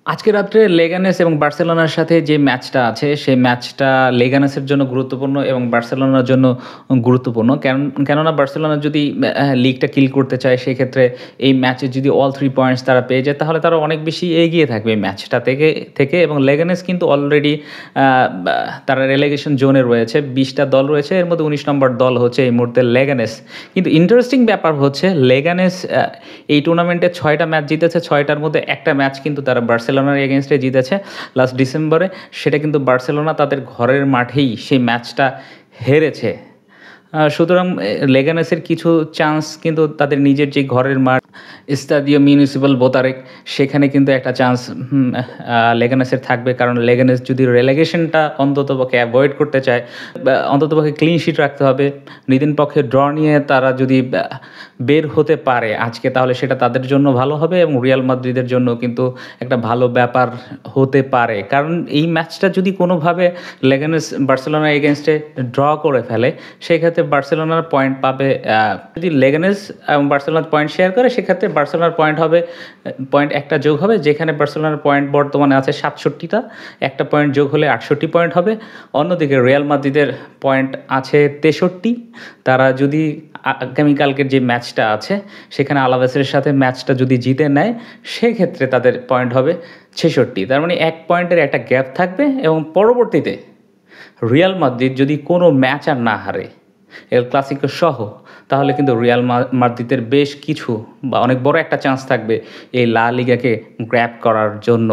আজকে রাত্রে লেগানেস এবং বার্সেলোনার সাথে যে ম্যাচটা আছে, সেই ম্যাচটা লেগানেসের জন্য গুরুত্বপূর্ণ এবং বার্সেলোনার জন্য গুরুত্বপূর্ণ। কেননা বার্সেলোনা যদি লিগটা কিল করতে চায়, সেক্ষেত্রে এই ম্যাচে যদি অল 3 পয়েন্টস তারা পেয়ে যায়, তাহলে তারা অনেক বেশি এগিয়ে থাকবে এই ম্যাচটা থেকে এবং লেগানেস কিন্তু অলরেডি তারা রেলেগেশন জোনে রয়েছে। 20টা দল রয়েছে, এর মধ্যে 19 নম্বর দল হচ্ছে এই মুহূর্তে লেগানেস। কিন্তু ইন্টারেস্টিং ব্যাপার হচ্ছে লেগানেস এই টুর্নামেন্টে 6টা ম্যাচ জিতেছে, 6টার মধ্যে একটা ম্যাচ কিন্তু তারা বার্সেলোনার এগেনস্টে জিতেছে লাস্ট ডিসেম্বরে। সেটা কিন্তু বার্সেলোনা তাদের ঘরের মাঠেই সেই ম্যাচটা হেরেছে। সুতরাং লেগানেসের কিছু চান্স কিন্তু তাদের নিজের যে ঘরের মাঠ স্তাদিও মিউনিসিপাল বোতারেক, সেখানে কিন্তু একটা চান্স লেগানেসের থাকবে। কারণ লেগানেস যদি রেলেগেশনটা অন্ততপক্ষে অ্যাভয়েড করতে চায়, অন্ততপক্ষে ক্লিন শিট রাখতে হবে, নিদিন পক্ষে ড্র নিয়ে তারা যদি বের হতে পারে আজকে, তাহলে সেটা তাদের জন্য ভালো হবে এবং রিয়াল মাদ্রিদের জন্য কিন্তু একটা ভালো ব্যাপার হতে পারে। কারণ এই ম্যাচটা যদি কোনোভাবে লেগানেস বার্সেলোনার এগেনস্টে ড্র করে ফেলে, সেক্ষেত্রে বার্সেলোনার পয়েন্ট পাবে। যদি লেগানেস এবং বার্সেলোনার পয়েন্ট শেয়ার করে, সেক্ষেত্রে বার্সেলোনার পয়েন্ট হবে, পয়েন্ট একটা যোগ হবে। যেখানে বার্সেলোনার পয়েন্ট বর্তমানে আছে 67টা, একটা পয়েন্ট যোগ হলে 68 পয়েন্ট হবে। অন্যদিকে রিয়াল মাদ্রিদের পয়েন্ট আছে 63। তারা যদি আগামীকালকের যে ম্যাচটা আছে, সেখানে আলাভেসের সাথে ম্যাচটা যদি জিতে নেয়, সেক্ষেত্রে তাদের পয়েন্ট হবে 66। তার মানে 1 পয়েন্টের একটা গ্যাপ থাকবে এবং পরবর্তীতে রিয়াল মাদ্রিদ যদি কোনো ম্যাচ আর না হারে এল ক্লাসিকো সহ, তাহলে কিন্তু রিয়াল মাদ্রিদের বেশ কিছু বা অনেক বড় একটা চান্স থাকবে এই লা লিগাকে গ্র্যাব করার জন্য।